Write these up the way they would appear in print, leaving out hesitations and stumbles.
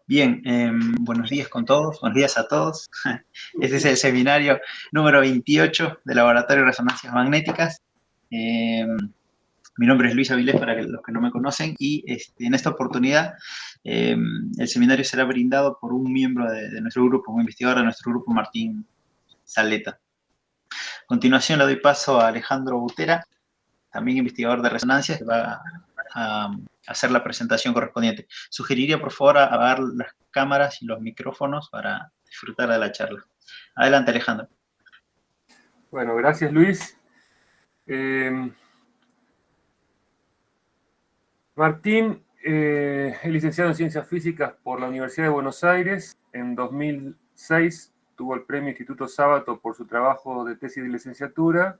Bien, buenos días con todos, buenos días a todos. Este es el seminario número 28 del Laboratorio de Resonancias Magnéticas. Mi nombre es Luis Avilés, para los que no me conocen, y en esta oportunidad el seminario será brindado por un miembro de nuestro grupo, un investigador de nuestro grupo, Martín Saleta. A continuación le doy paso a Alejandro Butera, también investigador de resonancias, que va a hacer la presentación correspondiente. Sugeriría, por favor, apagar las cámaras y los micrófonos para disfrutar de la charla. Adelante, Alejandro. Bueno, gracias, Luis. Martín es licenciado en Ciencias Físicas por la Universidad de Buenos Aires. En 2006 tuvo el premio Instituto Sábato por su trabajo de tesis de licenciatura,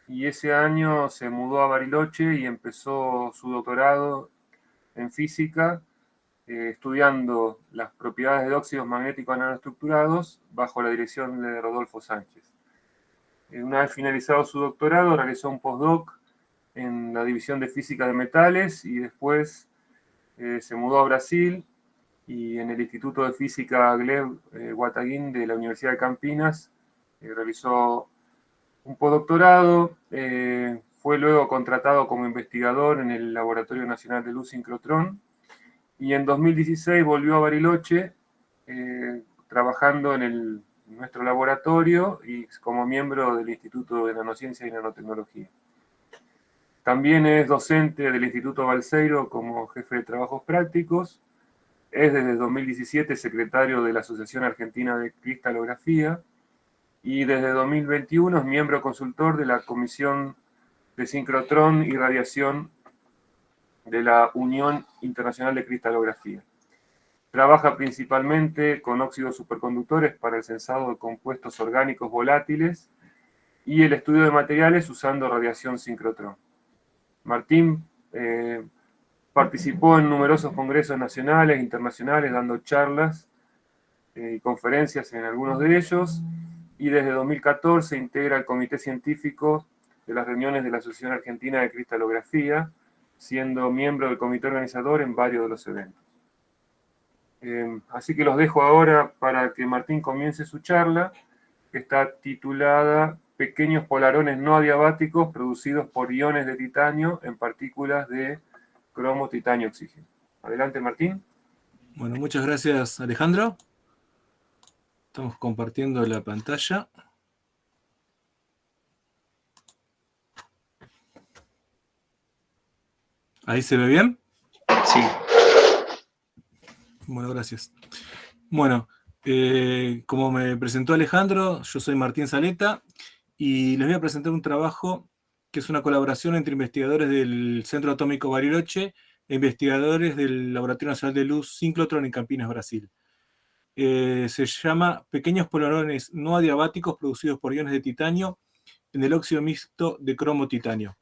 y ese año se mudó a Bariloche y empezó su doctorado en física, estudiando las propiedades de óxidos magnéticos nanoestructurados bajo la dirección de Rodolfo Sánchez. Una vez finalizado su doctorado, realizó un postdoc en la División de Física de Metales y después se mudó a Brasil, y en el Instituto de Física Gleb Guataguín de la Universidad de Campinas realizó un postdoctorado. Fue luego contratado como investigador en el Laboratorio Nacional de Luz Sincrotrón, y en 2016 volvió a Bariloche trabajando en nuestro laboratorio y como miembro del Instituto de Nanociencia y Nanotecnología. También es docente del Instituto Balseiro como jefe de trabajos prácticos. Es desde 2017 secretario de la Asociación Argentina de Cristalografía, y desde 2021 es miembro consultor de la Comisión de Sincrotrón y Radiación de la Unión Internacional de Cristalografía. Trabaja principalmente con óxidos superconductores para el sensado de compuestos orgánicos volátiles y el estudio de materiales usando radiación sincrotrón. Martín participó en numerosos congresos nacionales e internacionales, dando charlas y conferencias en algunos de ellos, y desde 2014 integra el comité científico de las reuniones de la Asociación Argentina de Cristalografía, siendo miembro del comité organizador en varios de los eventos. Así que los dejo ahora para que Martín comience su charla, que está titulada Pequeños polarones no adiabáticos producidos por iones de titanio en partículas de cromo, titanio, oxígeno. Adelante, Martín. Bueno, muchas gracias, Alejandro. Estamos compartiendo la pantalla. ¿Ahí se ve bien? Sí. Bueno, gracias. Bueno, como me presentó Alejandro, yo soy Martín Saleta y les voy a presentar un trabajo que es una colaboración entre investigadores del Centro Atómico Bariloche e investigadores del Laboratorio Nacional de Luz Sincrotrón en Campinas, Brasil. Se llama Pequeños polarones no adiabáticos producidos por iones de titanio en el óxido mixto de cromo-titanio.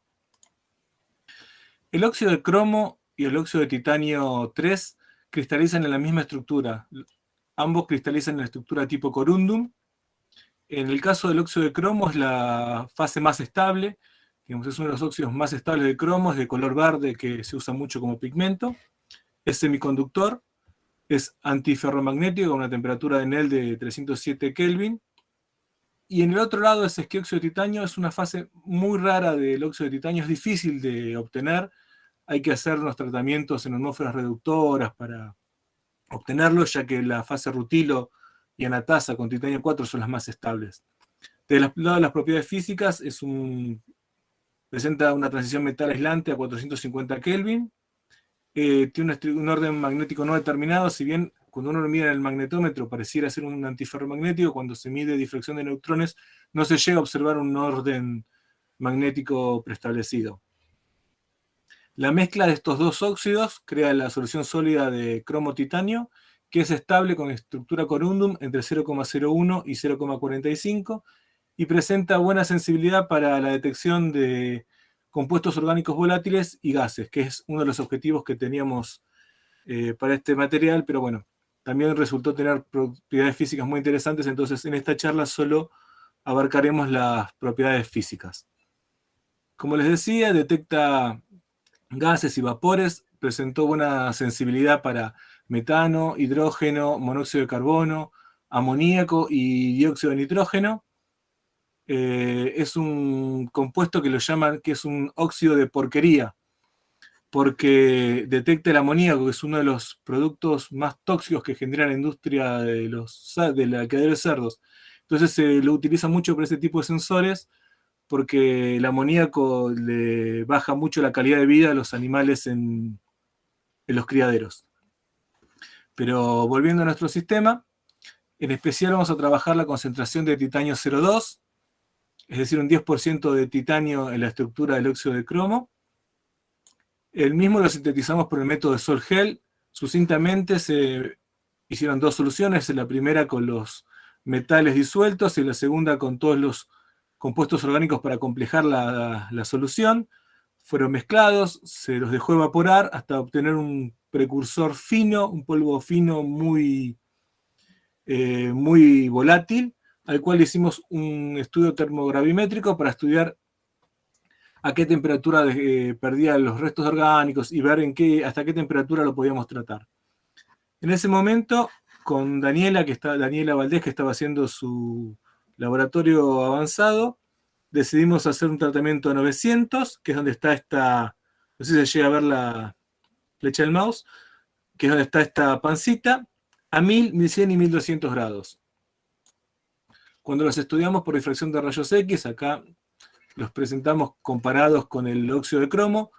El óxido de cromo y el óxido de titanio 3 cristalizan en la misma estructura. Ambos cristalizan en la estructura tipo corundum. En el caso del óxido de cromo es la fase más estable. Digamos, es uno de los óxidos más estables de cromo, es de color verde, que se usa mucho como pigmento. Es semiconductor, es antiferromagnético con una temperatura de Néel de 307 Kelvin. Y en el otro lado es que óxido de titanio es una fase muy rara del óxido de titanio, es difícil de obtener. Hay que hacer unos tratamientos en atmósferas reductoras para obtenerlo, ya que la fase rutilo y anatasa con titanio 4 son las más estables. De lado de las propiedades físicas, presenta una transición metal aislante a 450 Kelvin, tiene un orden magnético no determinado, si bien cuando uno lo mira en el magnetómetro pareciera ser un antiferromagnético, cuando se mide difracción de neutrones no se llega a observar un orden magnético preestablecido. La mezcla de estos dos óxidos crea la solución sólida de cromo-titanio, que es estable con estructura corundum entre 0,01 y 0,45 y presenta buena sensibilidad para la detección de compuestos orgánicos volátiles y gases, que es uno de los objetivos que teníamos para este material, pero bueno, también resultó tener propiedades físicas muy interesantes, entonces en esta charla solo abarcaremos las propiedades físicas. Como les decía, detecta gases y vapores presentó buena sensibilidad para metano, hidrógeno, monóxido de carbono, amoníaco y dióxido de nitrógeno. Es un compuesto que lo llaman que es un óxido de porquería, porque detecta el amoníaco, que es uno de los productos más tóxicos que genera la industria de la criadero de cerdos. Entonces se lo utiliza mucho para ese tipo de sensores, porque el amoníaco le baja mucho la calidad de vida a los animales en los criaderos. Pero volviendo a nuestro sistema, en especial vamos a trabajar la concentración de titanio 0,2, es decir, un 10% de titanio en la estructura del óxido de cromo. El mismo lo sintetizamos por el método de Sol-Gel. Sucintamente se hicieron dos soluciones, la primera con los metales disueltos y la segunda con todos los compuestos orgánicos para complejar la solución. Fueron mezclados, se los dejó evaporar hasta obtener un precursor fino, un polvo fino muy volátil, al cual hicimos un estudio termogravimétrico para estudiar a qué temperatura perdía los restos orgánicos y ver hasta qué temperatura lo podíamos tratar. En ese momento, con Daniela Valdés, que estaba haciendo su laboratorio avanzado, decidimos hacer un tratamiento a 900, que es donde está esta, no sé si se llega a ver la flecha del mouse, que es donde está esta pancita, a 1000, 1100 y 1200 grados. Cuando los estudiamos por difracción de rayos X, acá los presentamos comparados con el óxido de cromo,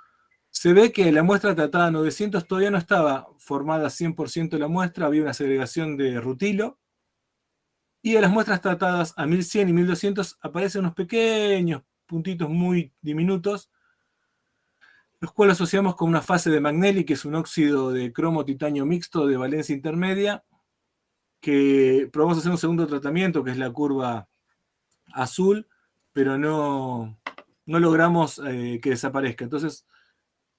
se ve que la muestra tratada a 900 todavía no estaba formada 100% la muestra, había una segregación de rutilo, y en las muestras tratadas a 1100 y 1200 aparecen unos pequeños puntitos muy diminutos, los cuales asociamos con una fase de Magnelli, que es un óxido de cromo-titanio mixto de valencia intermedia, que probamos hacer un segundo tratamiento, que es la curva azul, pero no logramos que desaparezca. Entonces,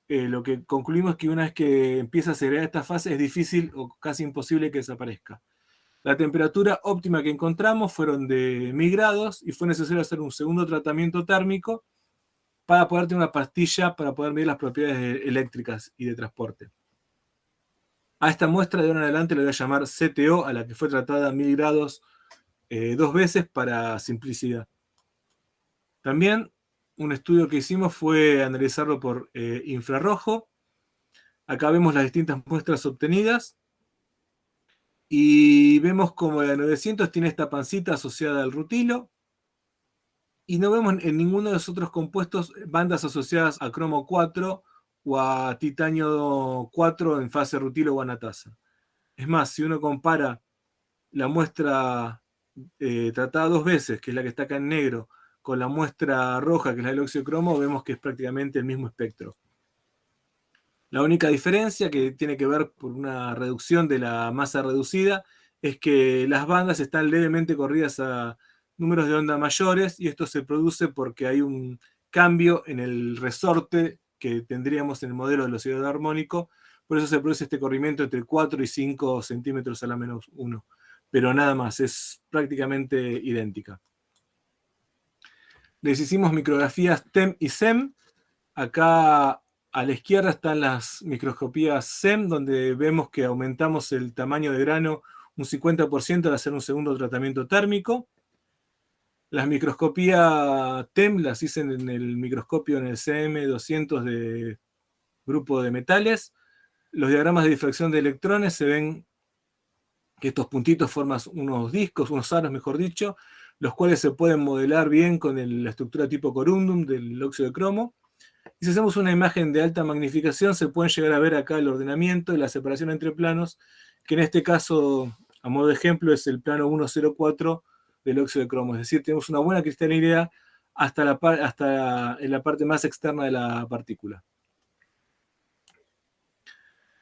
lo que concluimos es que una vez que empieza a segregar esta fase es difícil o casi imposible que desaparezca. La temperatura óptima que encontramos fueron de 1000 grados y fue necesario hacer un segundo tratamiento térmico para poder tener una pastilla para poder medir las propiedades eléctricas y de transporte. A esta muestra de ahora en adelante le voy a llamar CTO, a la que fue tratada a 1000 grados 2 veces para simplicidad. También un estudio que hicimos fue analizarlo por infrarrojo. Acá vemos las distintas muestras obtenidas y vemos como la 900 tiene esta pancita asociada al rutilo y no vemos en ninguno de los otros compuestos bandas asociadas a cromo 4 o a titanio 4 en fase rutilo o anatasa. Es más, si uno compara la muestra tratada 2 veces, que es la que está acá en negro, con la muestra roja, que es la del óxido de cromo, vemos que es prácticamente el mismo espectro. La única diferencia, que tiene que ver por una reducción de la masa reducida, es que las bandas están levemente corridas a números de onda mayores, y esto se produce porque hay un cambio en el resorte que tendríamos en el modelo del oscilador armónico, por eso se produce este corrimiento entre 4 y 5 centímetros a la menos 1. Pero nada más, es prácticamente idéntica. Les hicimos micrografías TEM y SEM. Acá a la izquierda están las microscopías SEM, donde vemos que aumentamos el tamaño de grano un 50% al hacer un segundo tratamiento térmico. Las microscopías TEM las hice en el microscopio en el CM200 de grupo de metales. Los diagramas de difracción de electrones se ven que estos puntitos forman unos discos, unos aros mejor dicho, los cuales se pueden modelar bien con la estructura tipo corundum del óxido de cromo. Y si hacemos una imagen de alta magnificación, se pueden llegar a ver acá el ordenamiento y la separación entre planos, que en este caso, a modo de ejemplo, es el plano 104 del óxido de cromo. Es decir, tenemos una buena cristalinidad hasta en la parte más externa de la partícula.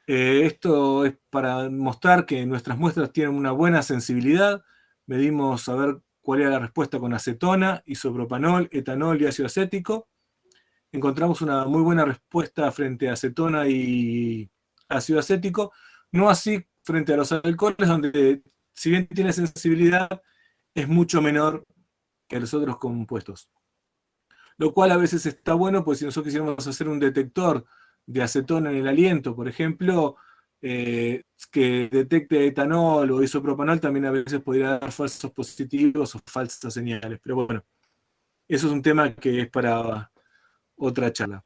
Esto es para mostrar que nuestras muestras tienen una buena sensibilidad. Medimos a ver cuál era la respuesta con acetona, isopropanol, etanol y ácido acético. Encontramos una muy buena respuesta frente a acetona y ácido acético, no así frente a los alcoholes, donde si bien tiene sensibilidad, es mucho menor que los otros compuestos. Lo cual a veces está bueno, pues si nosotros quisiéramos hacer un detector de acetona en el aliento, por ejemplo, que detecte etanol o isopropanol, también a veces podría dar falsos positivos o falsas señales. Pero bueno, eso es un tema que es para otra charla.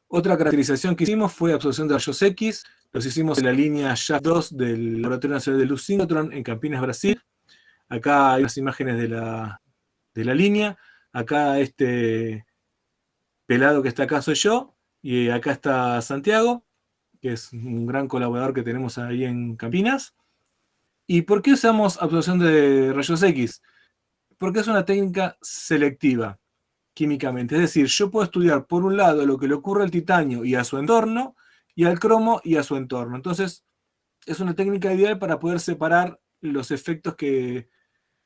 Otra caracterización que hicimos fue absorción de rayos X. Los hicimos en la línea JAS-2 del Laboratorio Nacional de Luz Síncrotron en Campinas, Brasil. Acá hay unas imágenes de la línea. Acá este pelado que está acá soy yo. Y acá está Santiago, que es un gran colaborador que tenemos ahí en Campinas. ¿Y por qué usamos absorción de rayos X? Porque es una técnica selectiva químicamente. Es decir, yo puedo estudiar por un lado lo que le ocurre al titanio y a su entorno, y al cromo y a su entorno. Entonces, es una técnica ideal para poder separar los efectos que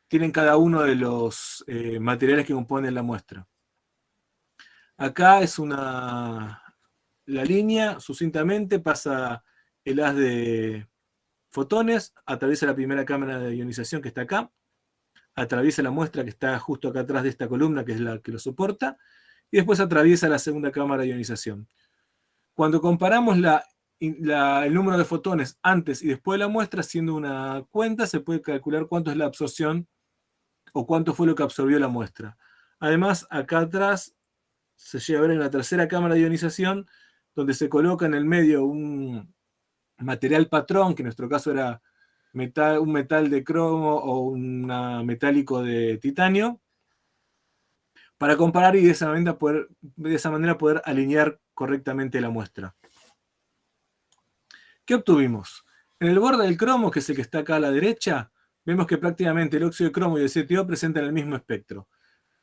tienen cada uno de los materiales que componen la muestra. Acá es la línea, sucintamente, pasa el haz de fotones, atraviesa la primera cámara de ionización que está acá, atraviesa la muestra que está justo acá atrás de esta columna, que es la que lo soporta, y después atraviesa la segunda cámara de ionización. Cuando comparamos el número de fotones antes y después de la muestra, haciendo una cuenta, se puede calcular cuánto es la absorción o cuánto fue lo que absorbió la muestra. Además, acá atrás se llega a ver en la tercera cámara de ionización, donde se coloca en el medio un material patrón, que en nuestro caso era un metal de cromo o un metálico de titanio, para comparar y de esa manera poder alinear correctamente la muestra. ¿Qué obtuvimos? En el borde del cromo, que es el que está acá a la derecha, vemos que prácticamente el óxido de cromo y el CTO presentan el mismo espectro.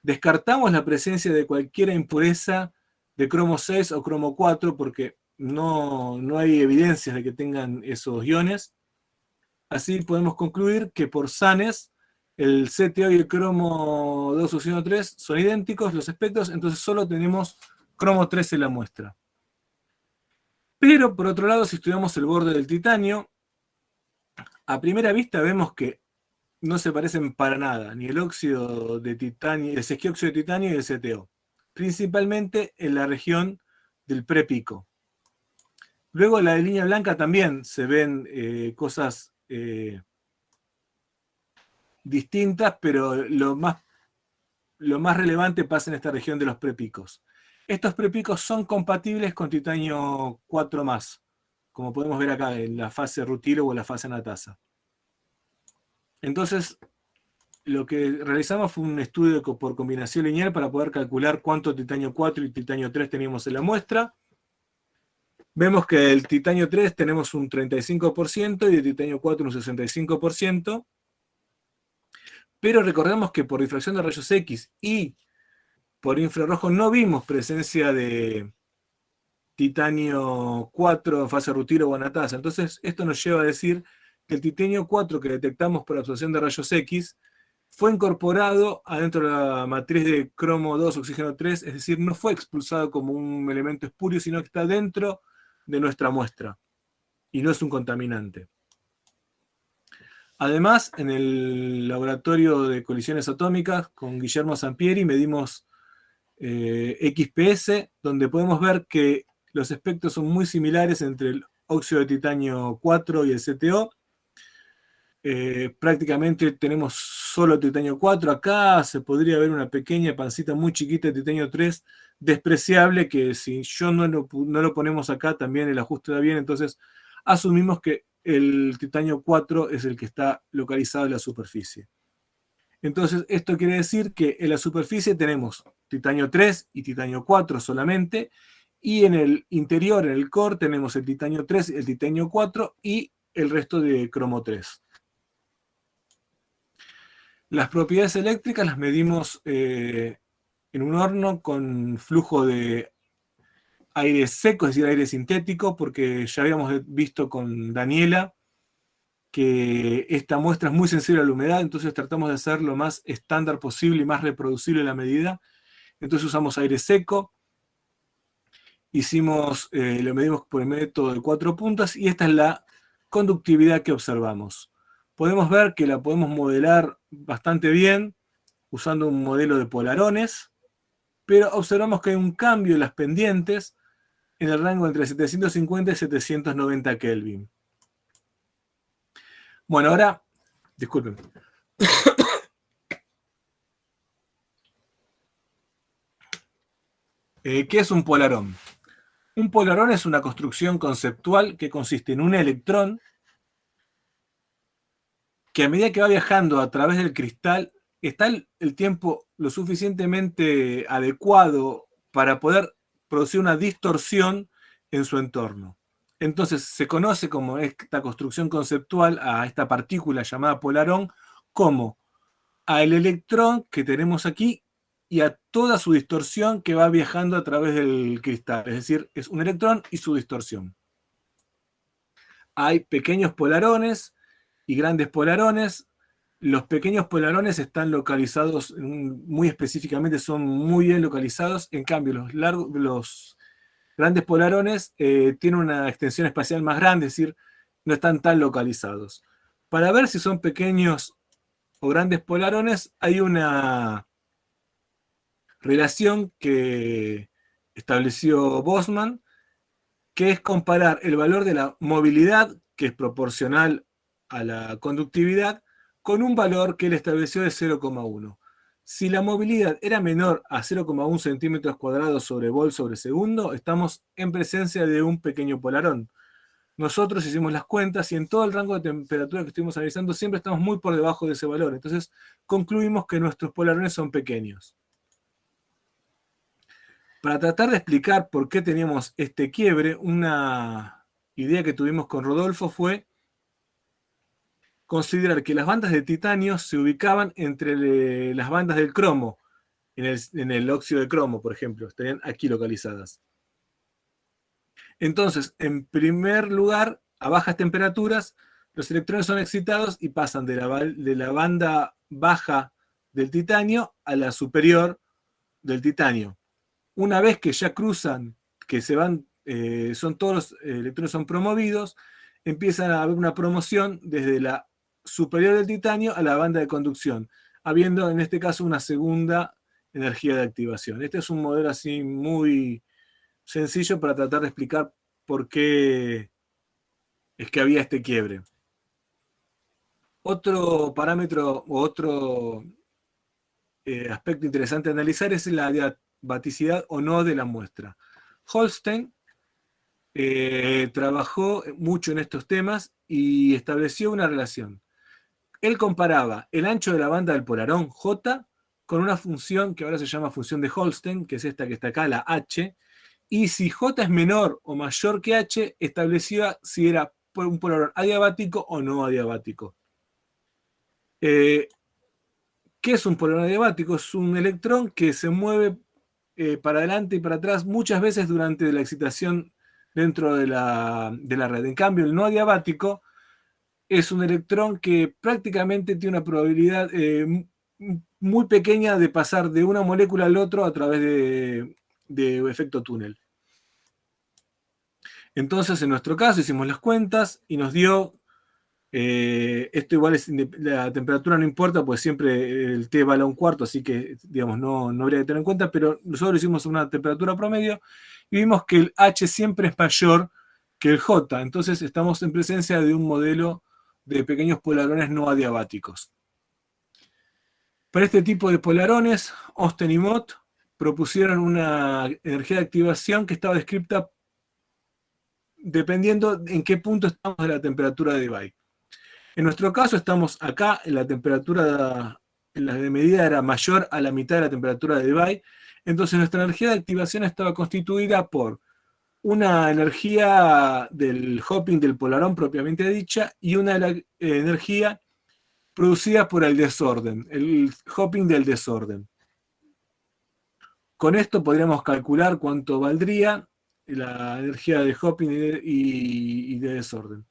Descartamos la presencia de cualquier impureza de cromo 6 o cromo 4 porque no hay evidencias de que tengan esos iones. Así podemos concluir que por Sanes el CTO y el cromo 2 oxígeno 3 son idénticos los espectros, entonces solo tenemos cromo 3 en la muestra. Pero por otro lado, si estudiamos el borde del titanio, a primera vista vemos que no se parecen para nada, ni el óxido de titanio, el sesquióxido de titanio y el CTO, principalmente en la región del prepico. Luego en la línea blanca también se ven cosas distintas, pero lo más relevante pasa en esta región de los prepicos. Estos prepicos son compatibles con titanio 4+, como podemos ver acá en la fase rutilo o en la fase anatasa. Entonces, lo que realizamos fue un estudio por combinación lineal para poder calcular cuánto titanio 4 y titanio 3 teníamos en la muestra. Vemos que del titanio 3 tenemos un 35% y del titanio 4 un 65%. Pero recordemos que por difracción de rayos X y por infrarrojo no vimos presencia de titanio 4 en fase rutilo o anatasa. Entonces, esto nos lleva a decir que el titanio 4 que detectamos por absorción de rayos X fue incorporado adentro de la matriz de cromo 2 oxígeno 3, es decir, no fue expulsado como un elemento espurio, sino que está dentro de nuestra muestra y no es un contaminante. Además, en el laboratorio de colisiones atómicas con Guillermo Sampieri medimos XPS, donde podemos ver que los espectros son muy similares entre el óxido de titanio 4 y el CTO. Prácticamente tenemos solo titanio 4. Acá se podría ver una pequeña pancita muy chiquita de titanio 3, despreciable, que si yo no lo ponemos acá, también el ajuste da bien. Entonces asumimos que el titanio 4 es el que está localizado en la superficie. Entonces esto quiere decir que en la superficie tenemos titanio 3 y titanio 4 solamente, y en el interior, en el core, tenemos el titanio 3, el titanio 4 y el resto de cromo 3. Las propiedades eléctricas las medimos en un horno con flujo de aire seco, es decir, aire sintético, porque ya habíamos visto con Daniela que esta muestra es muy sensible a la humedad, entonces tratamos de hacer lo más estándar posible y más reproducible la medida. Entonces usamos aire seco, lo medimos por el método de 4 puntas y esta es la conductividad que observamos. Podemos ver que la podemos modelar bastante bien usando un modelo de polarones, pero observamos que hay un cambio en las pendientes en el rango entre 750 y 790 Kelvin. Bueno, ahora, disculpen. ¿Qué es un polarón? Un polarón es una construcción conceptual que consiste en un electrón que a medida que va viajando a través del cristal, está el tiempo lo suficientemente adecuado para poder producir una distorsión en su entorno. Entonces se conoce como esta construcción conceptual a esta partícula llamada polarón como al electrón que tenemos aquí y a toda su distorsión que va viajando a través del cristal. Es decir, es un electrón y su distorsión. Hay pequeños polarones y grandes polarones. Los pequeños polarones están localizados muy específicamente, son muy bien localizados. En cambio, los grandes polarones tienen una extensión espacial más grande, es decir, no están tan localizados. Para ver si son pequeños o grandes polarones, hay una relación que estableció Boltzmann, que es comparar el valor de la movilidad, que es proporcional a la conductividad, con un valor que él estableció de 0,1. Si la movilidad era menor a 0,1 centímetros cuadrados sobre Volt sobre segundo, estamos en presencia de un pequeño polarón. Nosotros hicimos las cuentas y en todo el rango de temperatura que estuvimos analizando siempre estamos muy por debajo de ese valor. Entonces concluimos que nuestros polarones son pequeños. Para tratar de explicar por qué teníamos este quiebre, una idea que tuvimos con Rodolfo fue considerar que las bandas de titanio se ubicaban entre las bandas del cromo, en el óxido de cromo, por ejemplo, estarían aquí localizadas. Entonces, en primer lugar, a bajas temperaturas, los electrones son excitados y pasan de la banda baja del titanio a la superior del titanio. Una vez que ya cruzan, que se van, son todos los electrones son promovidos, empieza a haber una promoción desde la superior del titanio a la banda de conducción, habiendo en este caso una segunda energía de activación. Este es un modelo así muy sencillo para tratar de explicar por qué es que había este quiebre. Otro parámetro o otro aspecto interesante a analizar es la adiabaticidad o no de la muestra. Holstein trabajó mucho en estos temas y estableció una relación. Él comparaba el ancho de la banda del polarón J con una función que ahora se llama función de Holstein, que es esta que está acá, la H, y si J es menor o mayor que H, establecía si era un polarón adiabático o no adiabático. ¿Qué es un polarón adiabático? Es un electrón que se mueve para adelante y para atrás muchas veces durante la excitación dentro de la red. En cambio, el no adiabático es un electrón que prácticamente tiene una probabilidad muy pequeña de pasar de una molécula al otro a través de efecto túnel. Entonces, en nuestro caso, hicimos las cuentas y nos dio, esto igual es, la temperatura no importa, pues siempre el T vale a 1/4, así que, digamos, no habría que tener en cuenta, pero nosotros hicimos una temperatura promedio y vimos que el H siempre es mayor que el J. Entonces, estamos en presencia de un modelo de pequeños polarones no adiabáticos. Para este tipo de polarones, Austin y Mott propusieron una energía de activación que estaba descrita dependiendo en qué punto estamos de la temperatura de Debye. En nuestro caso estamos acá, en la temperatura de medida era mayor a la mitad de la temperatura de Debye, entonces nuestra energía de activación estaba constituida por una energía del hopping del polarón propiamente dicha y una energía producida por el desorden, el hopping del desorden. Con esto podríamos calcular cuánto valdría la energía de hopping y de desorden.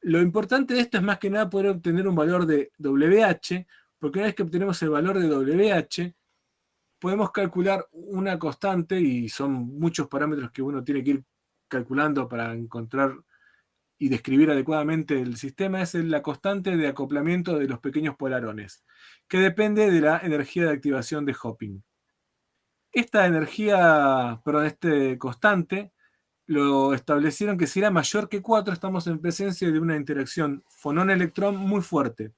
Lo importante de esto es más que nada poder obtener un valor de WH, porque una vez que obtenemos el valor de WH, podemos calcular una constante, y son muchos parámetros que uno tiene que ir calculando para encontrar y describir adecuadamente el sistema, es la constante de acoplamiento de los pequeños polarones, que depende de la energía de activación de hopping. Esta energía, perdón, este constante, lo establecieron que si era mayor que 4, estamos en presencia de una interacción fonón-electrón muy fuerte.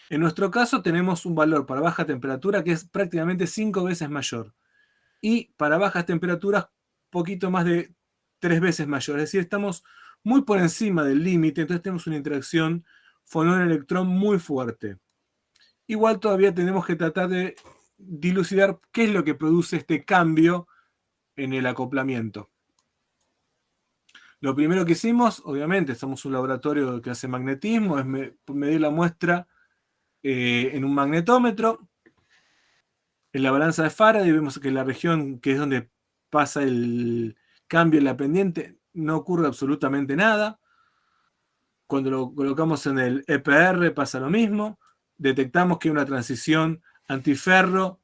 En nuestro caso tenemos un valor para baja temperatura que es prácticamente 5 veces mayor. Y para bajas temperaturas, poquito más de 3 veces mayor. Es decir, estamos muy por encima del límite, entonces tenemos una interacción fonón-electrón muy fuerte. Igual todavía tenemos que tratar de dilucidar qué es lo que produce este cambio en el acoplamiento. Lo primero que hicimos, obviamente, estamos en un laboratorio que hace magnetismo, es medir la muestra en un magnetómetro. En la balanza de Faraday vemos que la región que es donde pasa el cambio en la pendiente no ocurre absolutamente nada. Cuando lo colocamos en el EPR pasa lo mismo. Detectamos que hay una transición antiferro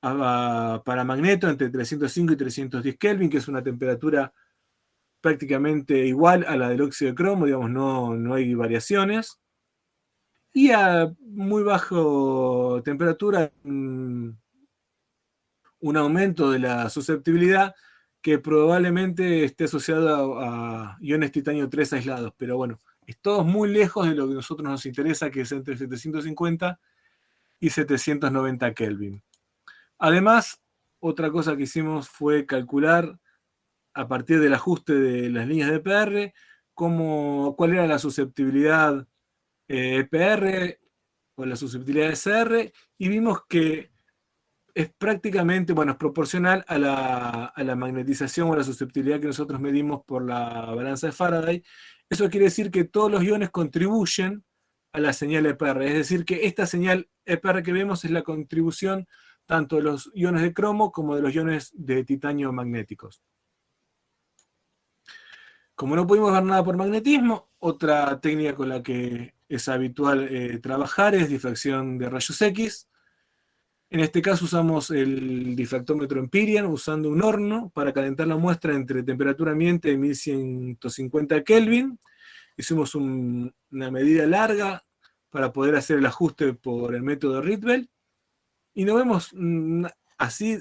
a paramagneto entre 305 y 310 Kelvin, que es una temperatura prácticamente igual a la del óxido de cromo, digamos, no hay variaciones. Y a muy baja temperatura, un aumento de la susceptibilidad que probablemente esté asociado a iones titanio 3 aislados, pero bueno, es todo muy lejos de lo que a nosotros nos interesa, que es entre 750 y 790 Kelvin. Además, otra cosa que hicimos fue calcular a partir del ajuste de las líneas de EPR cuál era la susceptibilidad EPR o la susceptibilidad SR, y vimos que es prácticamente, bueno, es proporcional a la magnetización o a la susceptibilidad que nosotros medimos por la balanza de Faraday. Eso quiere decir que todos los iones contribuyen a la señal EPR, es decir, que esta señal EPR que vemos es la contribución tanto de los iones de cromo como de los iones de titanio magnéticos. Como no pudimos ver nada por magnetismo, otra técnica con la que es habitual trabajar es difracción de rayos X. En este caso usamos el difractómetro Empyrean usando un horno para calentar la muestra entre temperatura ambiente de 1150 Kelvin. Hicimos una medida larga para poder hacer el ajuste por el método Rydberg. Y nos vemos así,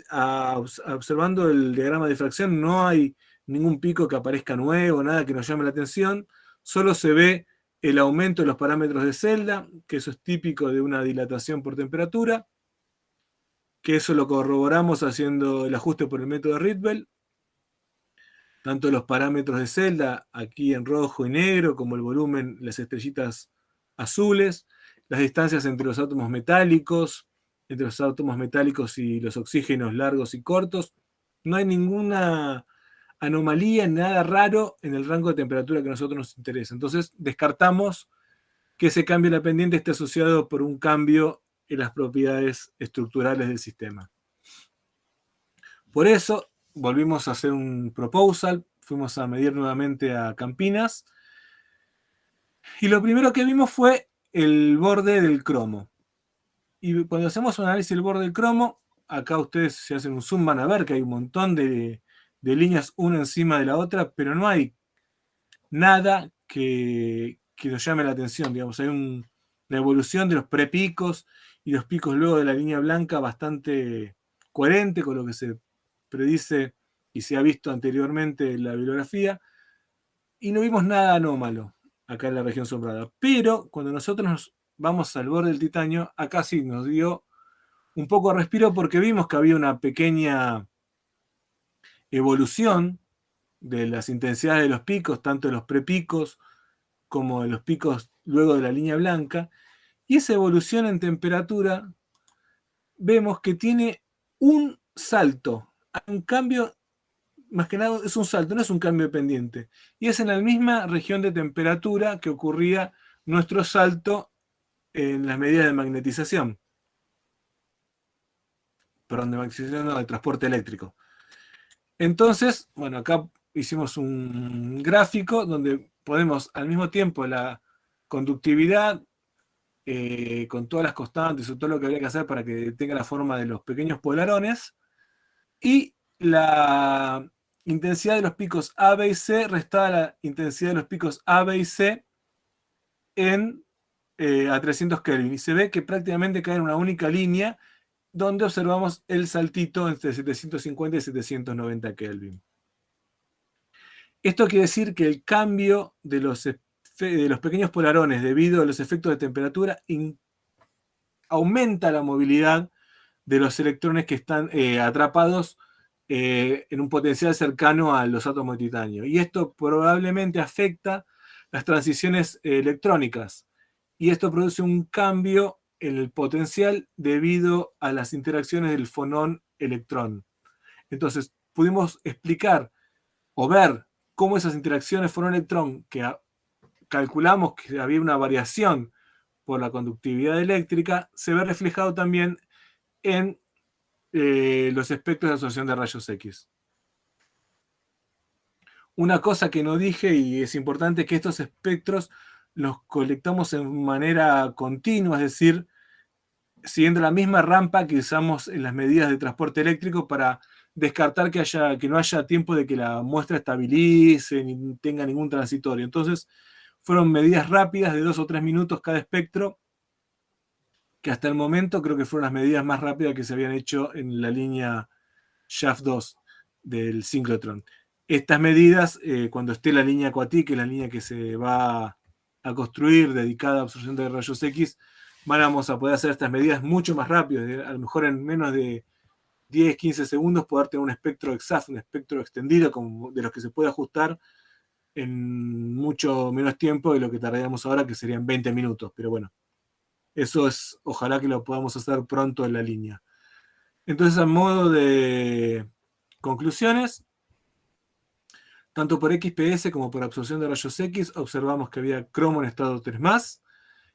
observando el diagrama de difracción, no hay ningún pico que aparezca nuevo, nada que nos llame la atención. Solo se ve el aumento de los parámetros de celda, que eso es típico de una dilatación por temperatura, que eso lo corroboramos haciendo el ajuste por el método Rydberg. Tanto los parámetros de celda, aquí en rojo y negro, como el volumen, las estrellitas azules, las distancias entre los átomos metálicos y los oxígenos largos y cortos. No hay ninguna anomalía, nada raro en el rango de temperatura que a nosotros nos interesa. Entonces descartamos que ese cambio en la pendiente esté asociado por un cambio en las propiedades estructurales del sistema. Por eso volvimos a hacer un proposal, fuimos a medir nuevamente a Campinas, y lo primero que vimos fue el borde del cromo. Y cuando hacemos un análisis del borde del cromo, acá ustedes si hacen un zoom van a ver que hay un montón de líneas una encima de la otra, pero no hay nada que nos llame la atención, digamos, hay una evolución de los prepicos y los picos luego de la línea blanca bastante coherente con lo que se predice y se ha visto anteriormente en la bibliografía, y no vimos nada anómalo acá en la región sombrada. Pero cuando nosotros nos vamos al borde del titanio, acá sí nos dio un poco de respiro porque vimos que había una pequeña evolución de las intensidades de los picos, tanto de los prepicos como de los picos luego de la línea blanca, y esa evolución en temperatura vemos que tiene un salto, un cambio, más que nada es un salto, no es un cambio pendiente, y es en la misma región de temperatura que ocurría nuestro salto en las medidas de magnetización. Perdón, de magnetización, no, de transporte eléctrico. Entonces, bueno, acá hicimos un gráfico donde podemos al mismo tiempo la conductividad con todas las constantes o todo lo que habría que hacer para que tenga la forma de los pequeños polarones, y la intensidad de los picos A, B y C restada a la intensidad de los picos A, B y C a 300 Kelvin, y se ve que prácticamente cae en una única línea donde observamos el saltito entre 750 y 790 Kelvin. Esto quiere decir que el cambio de los pequeños polarones debido a los efectos de temperatura aumenta la movilidad de los electrones que están atrapados en un potencial cercano a los átomos de titanio. Y esto probablemente afecta las transiciones electrónicas. Y esto produce un cambio en el potencial debido a las interacciones del fonón-electrón. Entonces, pudimos explicar o ver cómo esas interacciones fonón-electrón, que calculamos que había una variación por la conductividad eléctrica, se ve reflejado también en los espectros de absorción de rayos X. Una cosa que no dije y es importante es que estos espectros los colectamos en manera continua, es decir, siguiendo la misma rampa que usamos en las medidas de transporte eléctrico para descartar que no haya tiempo de que la muestra estabilice ni tenga ningún transitorio. Entonces, fueron medidas rápidas de 2 o 3 minutos cada espectro, que hasta el momento creo que fueron las medidas más rápidas que se habían hecho en la línea Shaft 2 del síncrotron. Estas medidas, cuando esté la línea QATI, que es la línea que se va a construir dedicada a absorción de rayos X, vamos a poder hacer estas medidas mucho más rápido, a lo mejor en menos de 10, 15 segundos poder tener un espectro exacto, un espectro extendido de los que se puede ajustar en mucho menos tiempo de lo que tardaríamos ahora, que serían 20 minutos. Pero bueno, eso es, ojalá que lo podamos hacer pronto en la línea. Entonces, a modo de conclusiones, tanto por XPS como por absorción de rayos X, observamos que había cromo en estado 3+,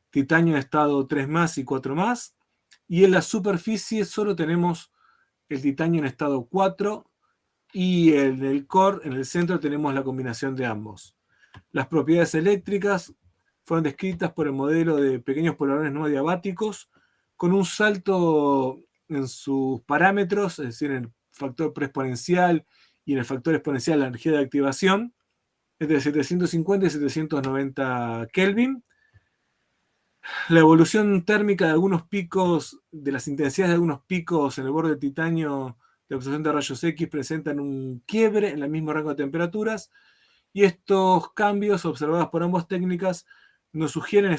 titanio en estado 3+ y 4+, y en la superficie solo tenemos el titanio en estado 4, y en el core, en el centro, tenemos la combinación de ambos. Las propiedades eléctricas fueron descritas por el modelo de pequeños polarones no adiabáticos, con un salto en sus parámetros, es decir, en el factor preexponencial y en el factor exponencial de la energía de activación, entre 750 y 790 Kelvin. La evolución térmica de algunos picos, de las intensidades de algunos picos en el borde de titanio de absorción de rayos X presentan un quiebre en el mismo rango de temperaturas, y estos cambios observados por ambas técnicas nos sugieren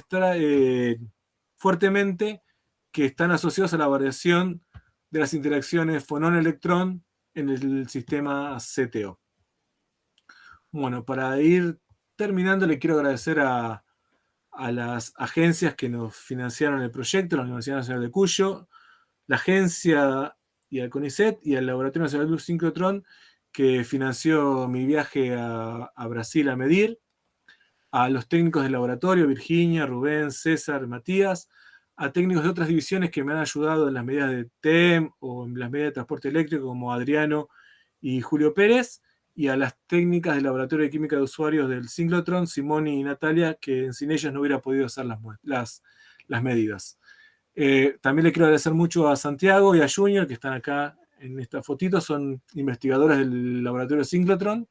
fuertemente que están asociados a la variación de las interacciones fonón-electrón en el sistema CTO. Bueno, para ir terminando, le quiero agradecer a las agencias que nos financiaron el proyecto, la Universidad Nacional de Cuyo, la agencia y al CONICET y al Laboratorio Nacional del Síncrotron, que financió mi viaje a Brasil a medir, a los técnicos del laboratorio, Virginia, Rubén, César, Matías, a técnicos de otras divisiones que me han ayudado en las medidas de TEM o en las medidas de transporte eléctrico, como Adriano y Julio Pérez, y a las técnicas del Laboratorio de Química de Usuarios del Síncrotron, Simoni y Natalia, que sin ellas no hubiera podido hacer las medidas. También le quiero agradecer mucho a Santiago y a Junior, que están acá en esta fotito, son investigadores del Laboratorio Síncrotron,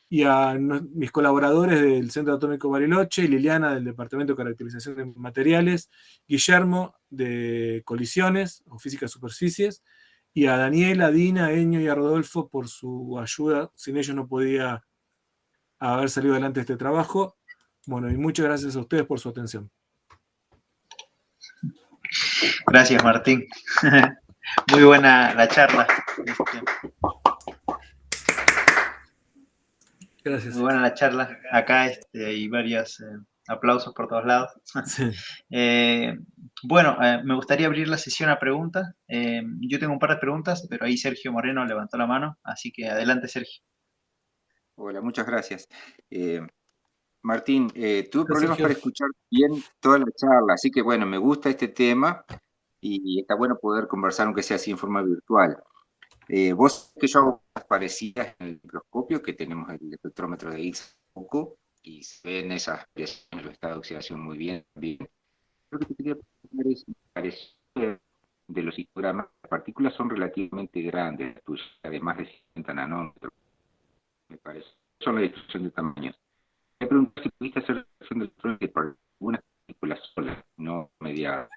y a mis colaboradores del Centro Atómico Bariloche, Liliana del Departamento de Caracterización de Materiales, Guillermo de Colisiones o Física de Superficies, y a Daniela, Dina, Eño y a Rodolfo por su ayuda. Sin ellos no podía haber salido adelante este trabajo. Bueno, y muchas gracias a ustedes por su atención. Gracias, Martín. Muy buena la charla. Gracias. Muy buena la charla. Acá hay varios aplausos por todos lados. Sí. Bueno, me gustaría abrir la sesión a preguntas. Yo tengo un par de preguntas, pero ahí Sergio Moreno levantó la mano, así que adelante, Sergio. Hola, muchas gracias. Martín, tuve problemas Sergio. para escuchar bien toda la charla, así que bueno, me gusta este tema y está bueno poder conversar aunque sea así en forma virtual. Vos que yo hago cosas parecidas en el microscopio, que tenemos el espectrómetro de X poco, y se ven esas variaciones en los estados de oxidación muy bien. Lo que te quería preguntar es, me parece, de los histogramas, las partículas son relativamente grandes, de más de 50 nanómetros, me parece. Son la distribución de tamaños. Me pregunto si pudiste hacer la distribución de electrones por algunas partículas solas, no mediadas.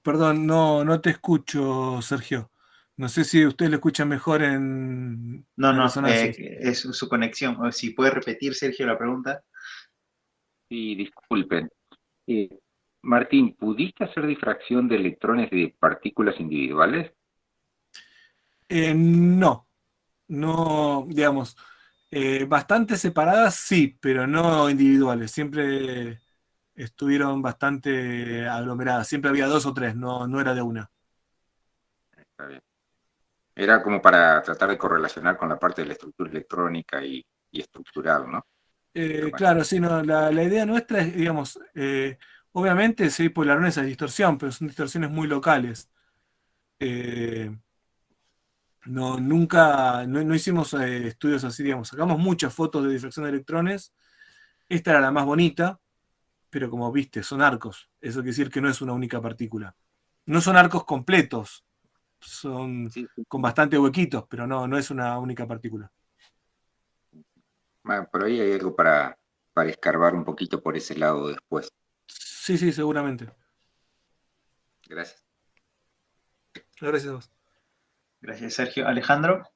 Perdón, no te escucho, Sergio. No sé si ustedes lo escuchan mejor en No, resonancia. es su conexión. O si puede repetir, Sergio, la pregunta. Sí, disculpen. Eh, Martín, ¿pudiste hacer difracción de electrones de partículas individuales? No, no, digamos, bastante separadas sí, pero no individuales. Siempre estuvieron bastante aglomeradas. Siempre había 2 o 3, no era de una. Está bien. Era como para tratar de correlacionar con la parte de la estructura electrónica y estructural, ¿no? Pero bueno, Claro, sí, no, la idea nuestra es, digamos, obviamente sí, polarones hay distorsión, pero son distorsiones muy locales. Eh, no hicimos estudios así, digamos, sacamos muchas fotos de difracción de electrones. Esta era la más bonita, pero como viste, son arcos. Eso quiere decir que no es una única partícula. No son arcos completos, son sí, sí. con bastante huequitos, pero no es una única partícula. Bueno, por ahí hay algo para escarbar un poquito por ese lado después. Sí, sí, seguramente. Gracias. Gracias a vos. Gracias, Sergio. Alejandro.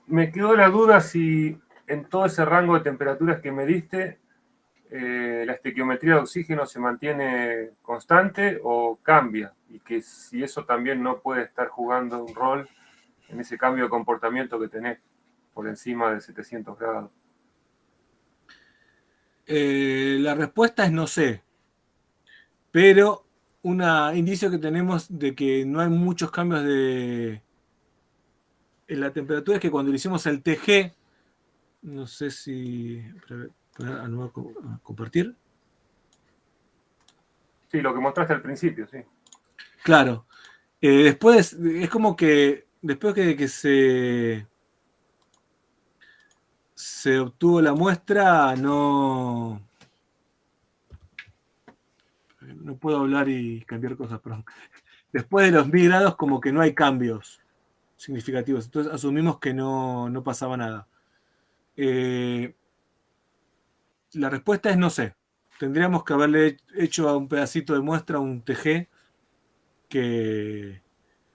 Me quedó la duda si en todo ese rango de temperaturas que me diste, la estequiometría de oxígeno se mantiene constante o cambia, y que si eso también no puede estar jugando un rol en ese cambio de comportamiento que tenés por encima de 700 grados. La respuesta es no sé, pero un indicio que tenemos de que no hay muchos cambios en la temperatura es que cuando le hicimos el TG, no sé si... ¿Puedo compartir? Sí, lo que mostraste al principio, sí. Claro. Después, es como que después que se obtuvo la muestra, no puedo hablar y cambiar cosas, perdón. Después de los 1000 grados, como que no hay cambios significativos. Entonces asumimos que no pasaba nada. La respuesta es no sé. Tendríamos que haberle hecho a un pedacito de muestra un TG que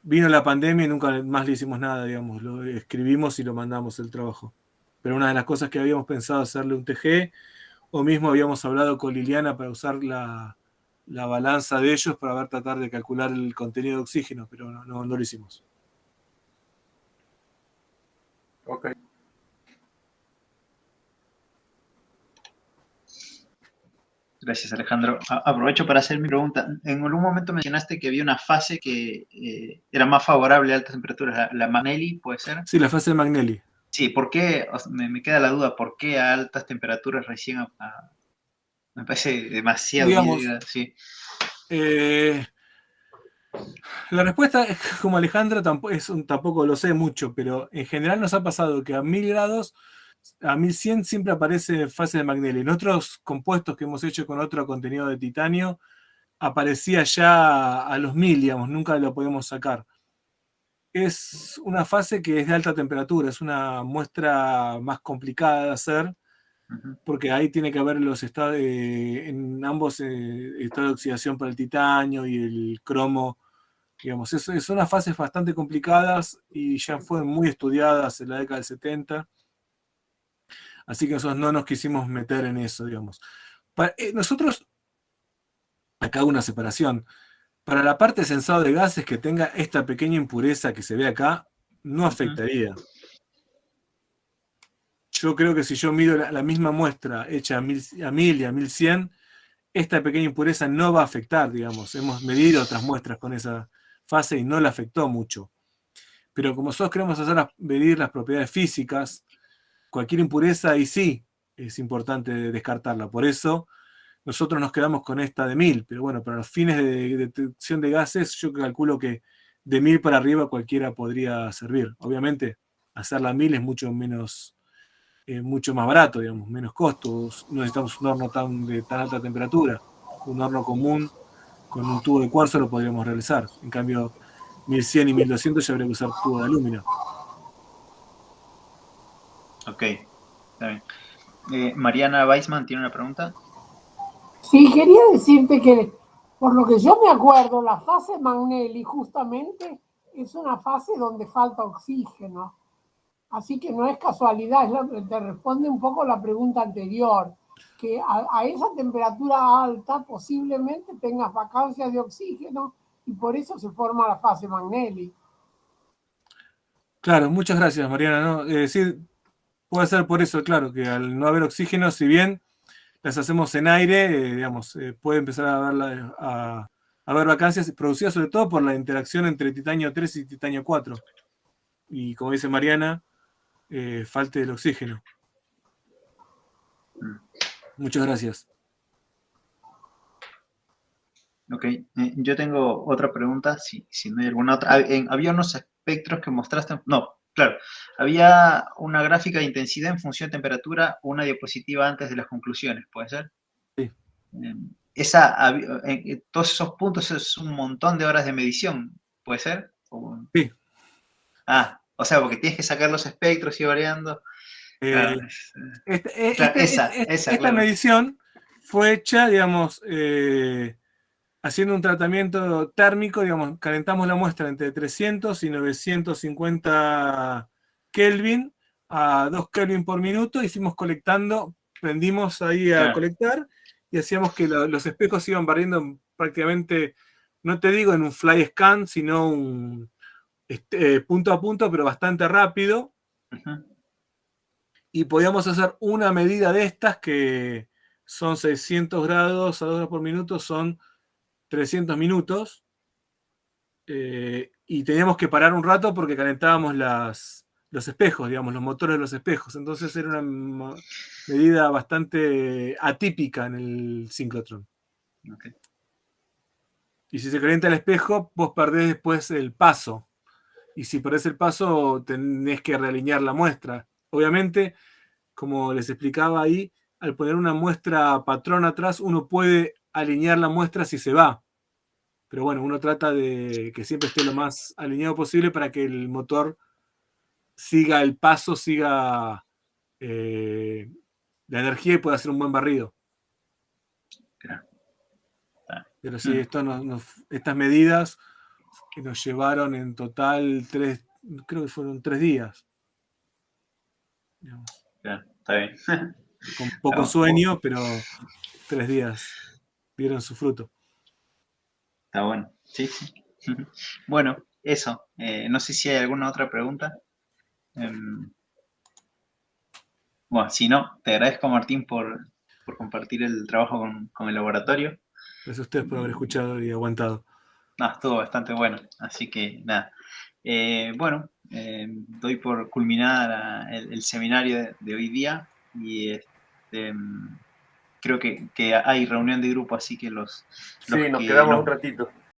vino la pandemia y nunca más le hicimos nada, digamos. Lo escribimos y lo mandamos el trabajo. Pero una de las cosas que habíamos pensado hacerle un TG, o mismo habíamos hablado con Liliana para usar la balanza de ellos para ver, tratar de calcular el contenido de oxígeno, pero no lo hicimos. Ok. Gracias, Alejandro. Aprovecho para hacer mi pregunta. En algún momento mencionaste que había una fase que era más favorable a altas temperaturas, la Magnelli, ¿puede ser? Sí, la fase de Magnelli. Sí, ¿por qué? Me queda la duda, ¿por qué a altas temperaturas recién me parece demasiado? Digamos, Sí. La respuesta es como Alejandro, tampoco lo sé mucho, pero en general nos ha pasado que a 1000 grados, a 1100 siempre aparece fase de Magnelli. En otros compuestos que hemos hecho con otro contenido de titanio, aparecía ya a los 1000, digamos, nunca lo podemos sacar. Es una fase que es de alta temperatura, es una muestra más complicada de hacer, porque ahí tiene que haber los estados, en ambos estados de oxidación para el titanio y el cromo. Digamos, son unas fases bastante complicadas y ya fueron muy estudiadas en la década del 70. Así que nosotros no nos quisimos meter en eso, digamos. Nosotros, acá hago una separación. Para la parte de sensado de gases que tenga esta pequeña impureza que se ve acá, no afectaría. Yo creo que si yo mido la misma muestra hecha a 1000 y a 1100, esta pequeña impureza no va a afectar, digamos. Hemos medido otras muestras con esa fase y no la afectó mucho. Pero como nosotros queremos medir las propiedades físicas, cualquier impureza ahí sí es importante descartarla. Por eso nosotros nos quedamos con esta de 1000, pero bueno, para los fines de detección de gases, yo calculo que de 1000 para arriba cualquiera podría servir. Obviamente, hacerla a 1000 es mucho más barato, digamos, menos costos. No necesitamos un horno de tan alta temperatura. Un horno común con un tubo de cuarzo lo podríamos realizar. En cambio, 1100 y 1200 ya habría que usar tubo de aluminio. Ok, está bien. Mariana Weissman tiene una pregunta. Sí, quería decirte que Por lo que yo me acuerdo, la fase Magnelli justamente es una fase donde falta oxígeno. Así que no es casualidad, te responde un poco la pregunta anterior, que a esa temperatura alta posiblemente tengas vacancia de oxígeno y por eso se forma la fase Magnelli. Claro, muchas gracias, Mariana, ¿no? Sí, puede ser por eso, claro, que al no haber oxígeno, si bien las hacemos en aire, digamos, puede empezar a haber vacancias producidas sobre todo por la interacción entre titanio 3 y titanio 4. Y como dice Mariana, falte el oxígeno. Muchas gracias. Ok, yo tengo otra pregunta, si no hay alguna otra. Había unos espectros que mostraste, no, claro, había una gráfica de intensidad en función de temperatura, una diapositiva antes de las conclusiones, ¿puede ser? Sí. Todos esos puntos es un montón de horas de medición, ¿puede ser? Sí. O sea, porque tienes que sacar los espectros y variando. Claro, Esta claro. medición fue hecha, digamos, haciendo un tratamiento térmico, digamos, calentamos la muestra entre 300 y 950 Kelvin a 2 Kelvin por minuto, y fuimos colectando, prendimos ahí a colectar y hacíamos que los espejos iban variando prácticamente, no te digo en un fly scan, sino un punto a punto, pero bastante rápido. Uh-huh. Y podíamos hacer una medida de estas que son 600 grados a 2 grados por minuto, son 300 minutos. Y teníamos que parar un rato porque calentábamos los espejos, digamos, los motores de los espejos. Entonces era una medida bastante atípica en el síncrotron. Okay. Y si se calienta el espejo, vos perdés después el paso. Y si perdés el paso, tenés que realinear la muestra. Obviamente, como les explicaba ahí, al poner una muestra patrón atrás, uno puede alinear la muestra si se va. Pero bueno, uno trata de que siempre esté lo más alineado posible para que el motor siga el paso, siga la energía y pueda hacer un buen barrido. Pero sí, estas medidas que nos llevaron en total creo que fueron 3 días. Está bien. Con poco sueño, pero 3 días dieron su fruto. Está bueno, sí. Bueno, eso. No sé si hay alguna otra pregunta. Bueno, si no, te agradezco, Martín, por compartir el trabajo con el laboratorio. Gracias a ustedes por haber escuchado y aguantado. No, estuvo bastante bueno, así que nada. Bueno, doy por culminada el seminario de hoy día y creo que hay reunión de grupo, así que Sí, nos quedamos un ratito.